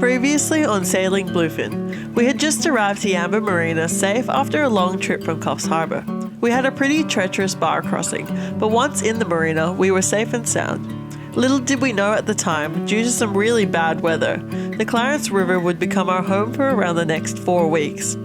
Previously on Sailing Bluefin, we had just arrived to Yamba Marina safe after a long trip from Coffs Harbour. We had a pretty treacherous bar crossing, but once in the marina, we were safe and sound. Little did we know at the time, due to some really bad weather, the Clarence River would become our home for around the next 4 weeks.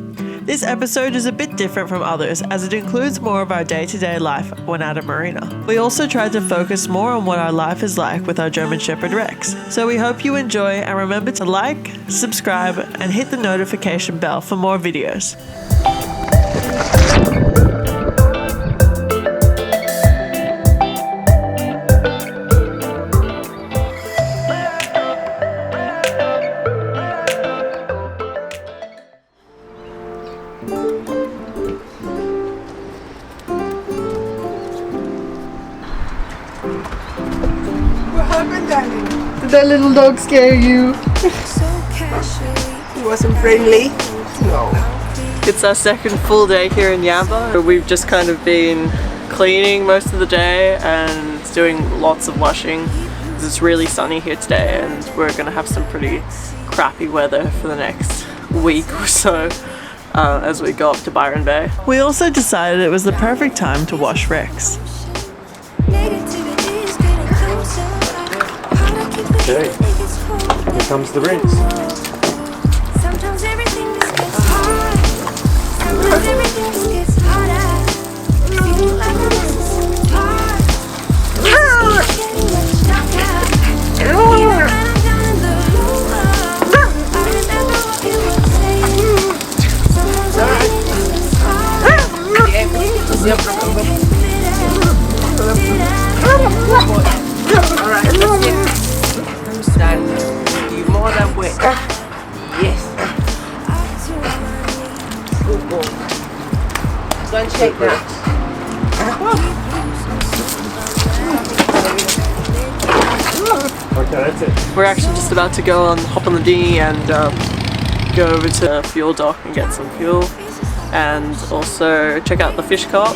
This episode is a bit different from others as it includes more of our day-to-day life when at a marina. We also tried to focus more on what our life is like with our German Shepherd Rex. So we hope you enjoy and remember to like, subscribe and hit the notification bell for more videos. Did that little dog scare you? He wasn't friendly. No. It's our second full day here in Yamba. We've just kind of been cleaning most of the day and doing lots of washing. It's really sunny here today and we're going to have some pretty crappy weather for the next week or so as we go up to Byron Bay. We also decided it was the perfect time to wash Rex. Okay, here comes the rinse. Sometimes everything just gets hard. Sometimes everything just gets harder. Feel like I'm missing some part. Getting much darker. Even when I'm down in the room, I remember what you were saying. Sometimes everything gets hard. Alright, let's get done. You more than wet. Yes. Good boy. Don't shake that. Okay, that's it. We're actually just about to go and hop on the dinghy and go over to the fuel dock and get some fuel and also check out the fish co-op.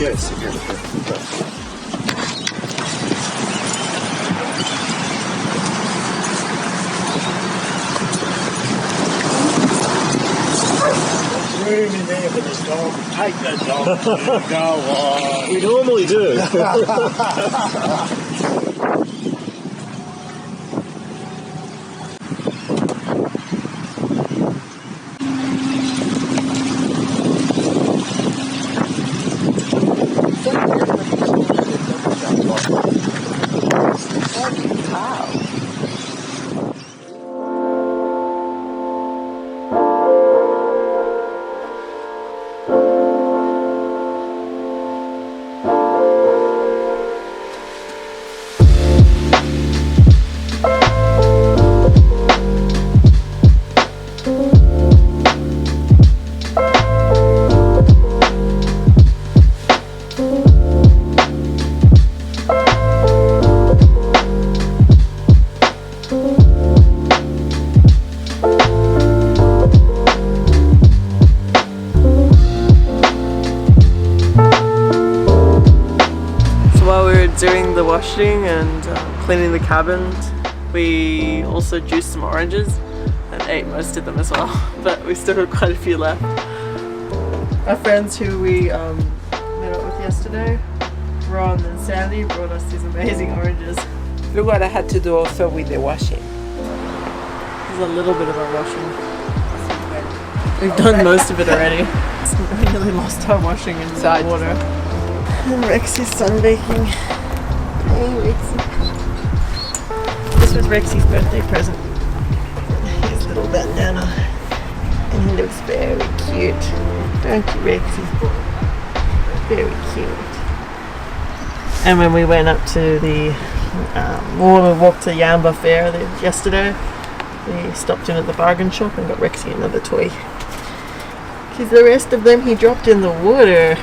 Yes, Room in there for this dog. Take that dog. Go on. we normally do. Doing the washing and cleaning the cabin, we also juiced some oranges and ate most of them as well, but we still have quite a few left. Our friends who we met up with yesterday, Ron and Sandy, brought us these amazing oranges. Look what I had to do also with the washing. There's a little bit of our washing. We've done most of it already. We really lost our washing in the water. And Rexy's sunbaking. Hey Rexy. This was Rexy's birthday present. His little bandana. And he looks very cute. Don't you, Rexy? Very cute. And when we went up to the walk to Yamba Fair yesterday, we stopped in at the bargain shop and got Rexy another toy. Because the rest of them he dropped in the water.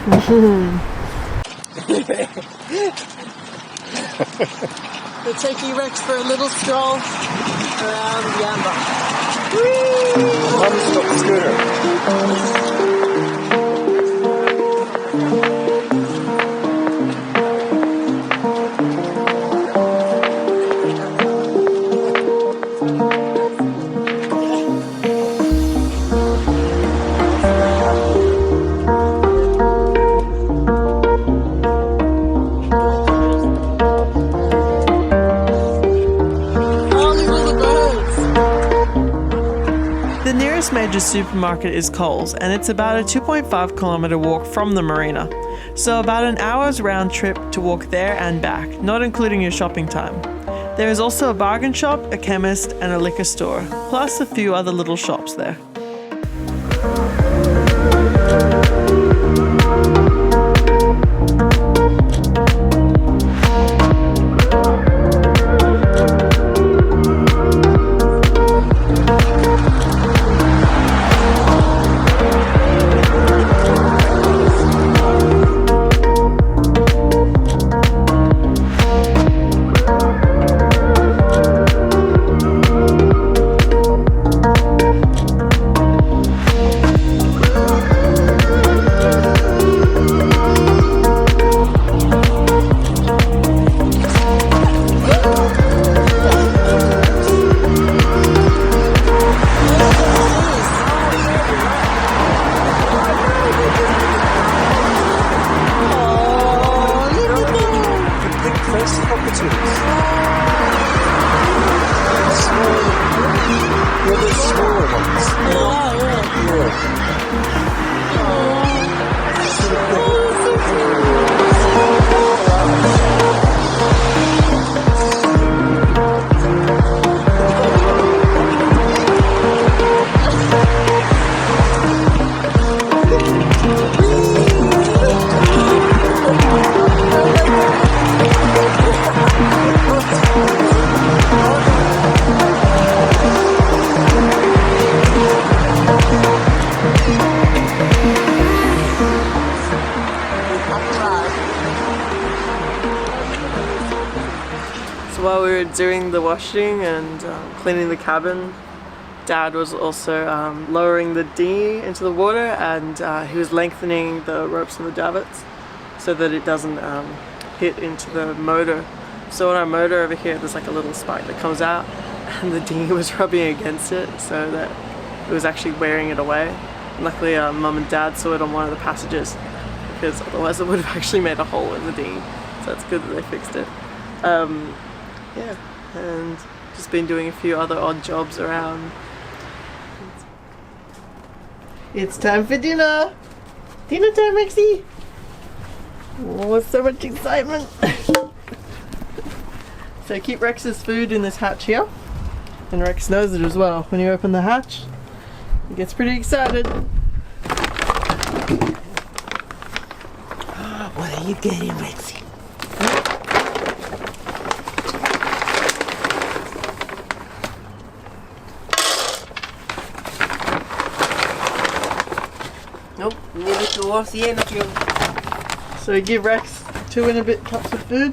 We're taking Rex for a little stroll around Yamba. Mum's got the scooter. major supermarket is Coles, and it's about a 2.5 kilometer walk from the marina. So about an hour's round trip to walk there and back, not including your shopping time. There is also a bargain shop, a chemist, and a liquor store, plus a few other little shops there. While we were doing the washing and cleaning the cabin, Dad was also lowering the dinghy into the water, and he was lengthening the ropes on the davits so that it doesn't hit into the motor. So on our motor over here there's like a little spike that comes out, and the dinghy was rubbing against it so that it was actually wearing it away. And luckily Mum and Dad saw it on one of the passages, because otherwise it would have actually made a hole in the dinghy. So it's good that they fixed it. Yeah, and just been doing a few other odd jobs around. It's time for dinner! Dinner time, Rexy! Oh, so much excitement! So keep Rex's food in this hatch here. And Rex knows it as well. When you open the hatch, he gets pretty excited. What are you getting, Rexy? Nope, nearly towards the end of you. So we give Rex 2 and a bit cups of food.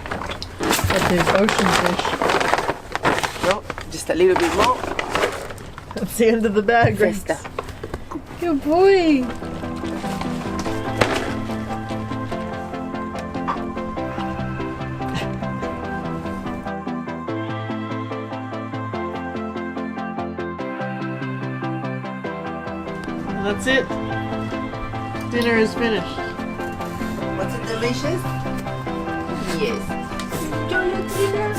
That's his ocean fish. Nope, just a little bit more. That's the end of the bag, Rex. Festa. Good boy. And that's it. Dinner is finished. Was it delicious? Yes. Enjoy your dinner.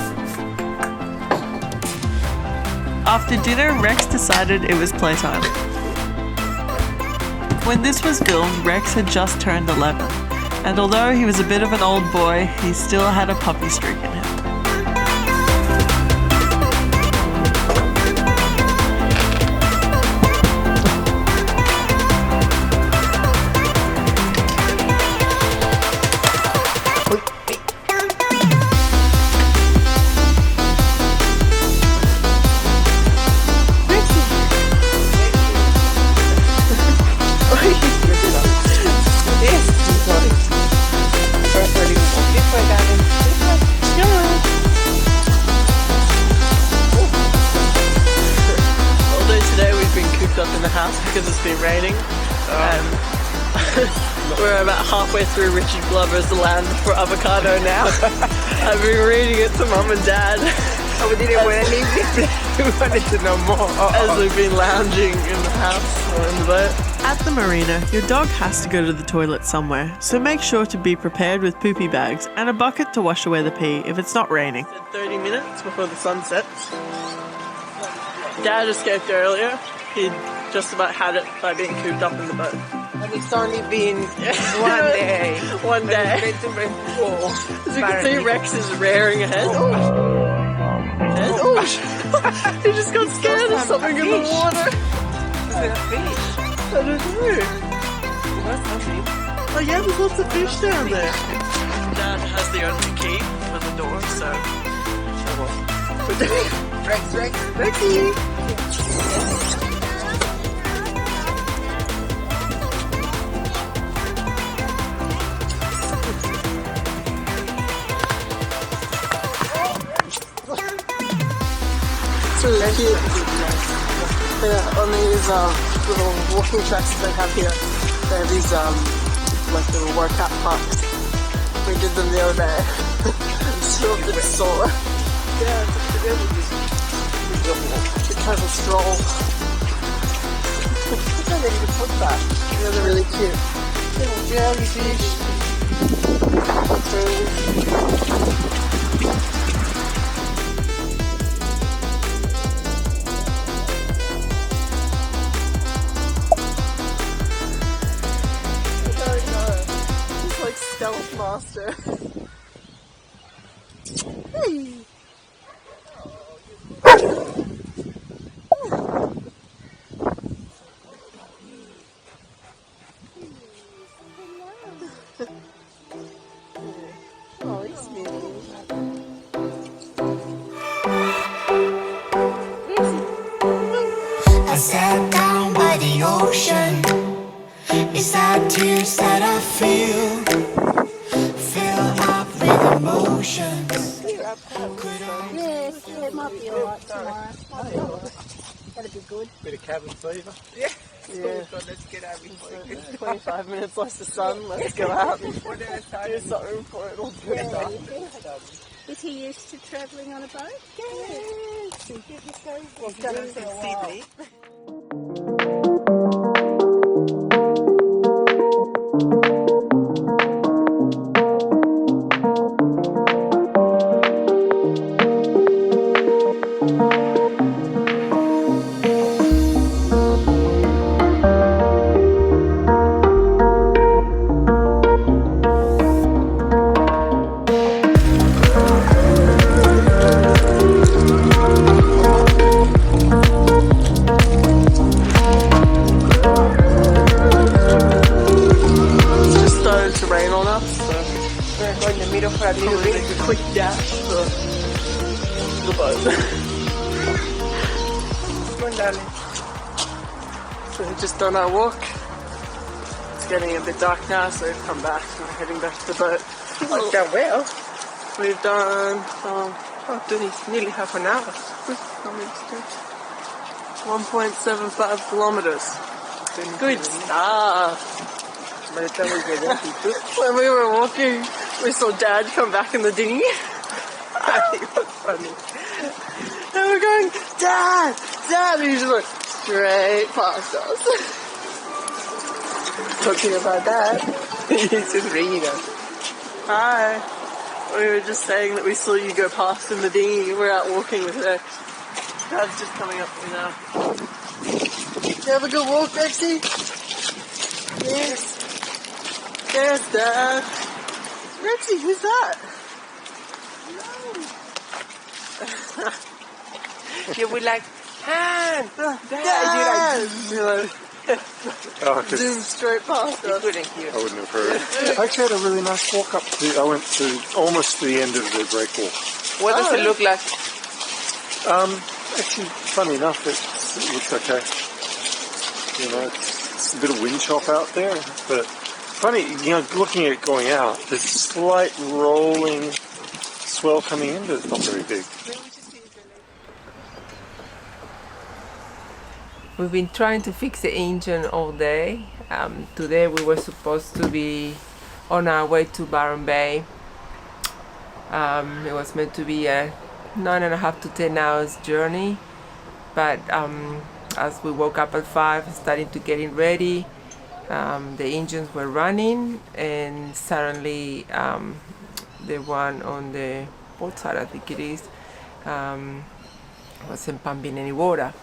After dinner, Rex decided it was playtime. When this was filmed, Rex had just turned 11, and although he was a bit of an old boy, he still had a puppy streak in him. Up in the house because it's been raining. We're about halfway through Richard Glover's Land for Avocado now. I've been reading it to Mum and Dad. Oh, we didn't want to leave it. We wanted to know more. As we've been lounging in the house or in the boat. At the marina, your dog has to go to the toilet somewhere, so make sure to be prepared with poopy bags and a bucket to wash away the pee if it's not raining. 30 minutes before the sun sets. Dad escaped earlier. He'd just about had it by being cooped up in the boat. And it's only been one day. One day. Meant to be four. As you can see, Rex is rearing ahead. Oh, he just got scared of something in the water. Is it a fish? I don't know. What's happening? Oh yeah, there's lots of fish down there. Dad has the only key for the door, so... Rex. Rexy! It's really cute. Yeah, on these little walking tracks they have here, they have these like little workout parks. We did them the other day. I'm still a bit sore. Yeah, it's kind of a stroll. I'm ready to put that. Yeah, they're really cute. Little jellyfish. He's like stealth master. Hey! Oh, he's sweet. I sat down by the ocean. It's that tears that I feel up with emotions. Yeah, it might be alright tomorrow. That'd be good. Bit of cabin fever. Yeah. Yeah. So let's get out before it gets 25 minutes less the sun, let's go out. Do before the sun. something for it all to Yeah, start. is he used to travelling on a boat? Yes. He's done it in Sydney. For a little bit. A quick dash for the boat. Go on, darling. So we've just done our walk. It's getting a bit dark now, so we've come back and we're heading back to the boat. You've done well. We've done Nearly half an hour. 1.75 kilometers. Good stuff. By the time we get walking too. When we were walking, we saw Dad come back in the dinghy. It was funny. And we're going, Dad! Dad! And he's just like, straight past us. Talking about that, it's just ringing us. Hi. We were just saying that we saw you go past in the dinghy. We're out walking with Rex. Dad's just coming up to me now. You have a good walk, Rexy? Yes. Yes, Dad. Rexy, who's that? You were like, Han! Dad! You're like, Oh, zoom straight past You us. couldn't hear. I wouldn't have heard. I actually had a really nice walk up to. I went to almost to the end of the breakwalk. What does it look like? Actually, funny enough, it looks okay. You know, it's a bit of wind chop out there, but funny, you know, looking at it going out, there's a slight rolling swell coming in, but it's not very big. We've been trying to fix the engine all day. Today we were supposed to be on our way to Byron Bay. It was meant to be a 9.5 to 10 hours journey, but as we woke up at 5, starting to getting ready, the engines were running, and suddenly the one on the port side, I think it is, wasn't pumping any water.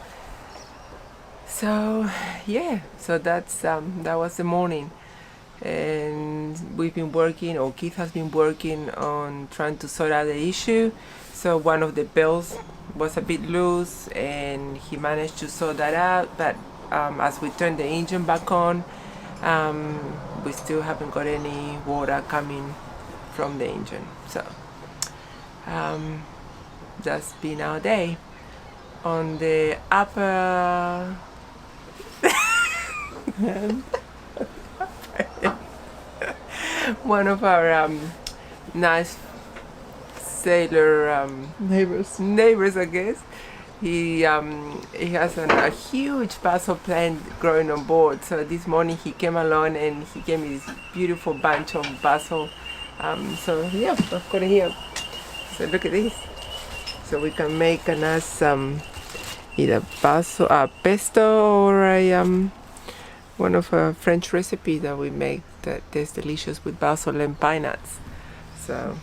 So yeah, so that's that was the morning, and we've been working, or Keith has been working on trying to sort out the issue. So one of the belts was a bit loose, and he managed to sort that out. But as we turn the engine back on, we still haven't got any water coming from the engine. So that's been our day. On the upper one of our nice sailor neighbors, I guess, he has a huge basil plant growing on board. So this morning he came along and he gave me this beautiful bunch of basil. So yeah, I've got it here. So look at this. So we can make a nice either basil, pesto, or a one of a French recipe that we make that tastes delicious with basil and pine nuts. So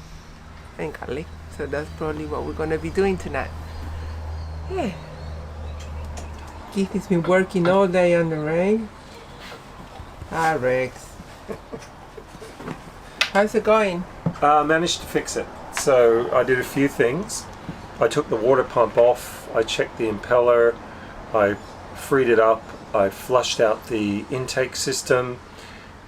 and garlic. So that's probably what we're gonna be doing tonight. Yeah. Keith has been working all day on the rain. Hi Rex. How's it going? Managed to fix it. So I did a few things. I took the water pump off, I checked the impeller, I freed it up, I flushed out the intake system,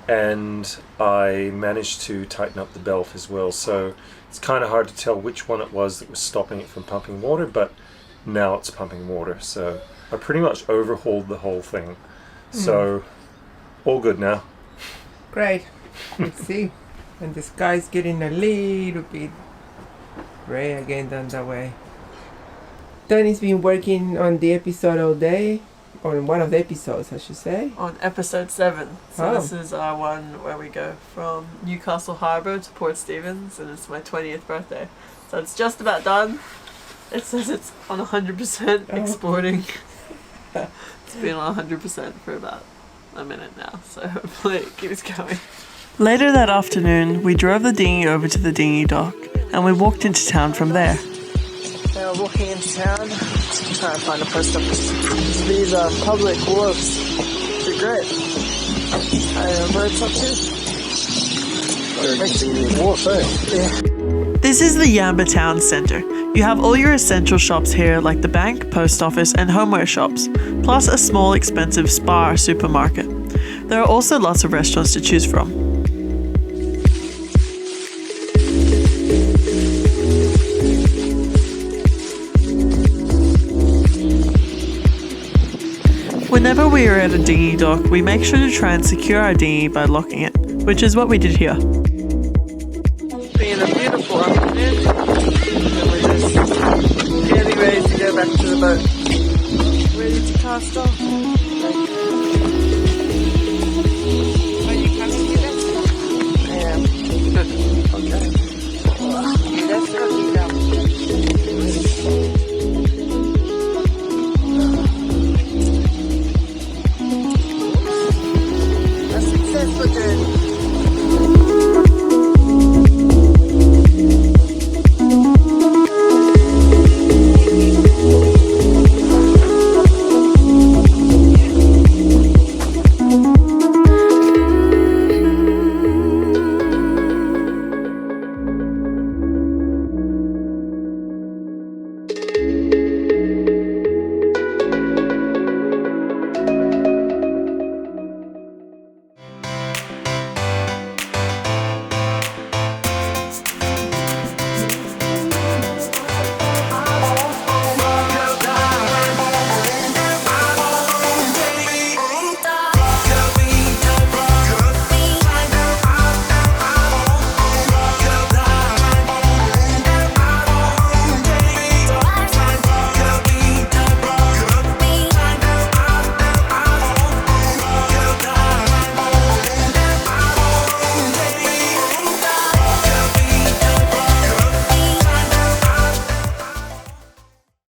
and I managed to tighten up the belt as well. So it's kind of hard to tell which one it was that was stopping it from pumping water, but now it's pumping water. So I pretty much overhauled the whole thing. So all good now. Great. Let's see. And the sky's getting a little bit gray again down that way. Danny's been working on the episode all day, on one of the episodes I should say. On episode 7. So Oh. this is our one where we go from Newcastle Harbour to Port Stephens, and it's my 20th birthday. So it's just about done. It says it's on 100% exporting. It's been on 100% for about a minute now, so hopefully it keeps going. Later that afternoon, we drove the dinghy over to the dinghy dock, and we walked into town from there. Now we're walking into town to try and find a post office. These are public wharves. They're great. Where it's up to? Yeah. This is the Yamba town centre. You have all your essential shops here, like the bank, post office, and homeware shops, plus a small expensive Spar supermarket. There are also lots of restaurants to choose from. Whenever we are at a dinghy dock, we make sure to try and secure our dinghy by locking it, which is what we did here.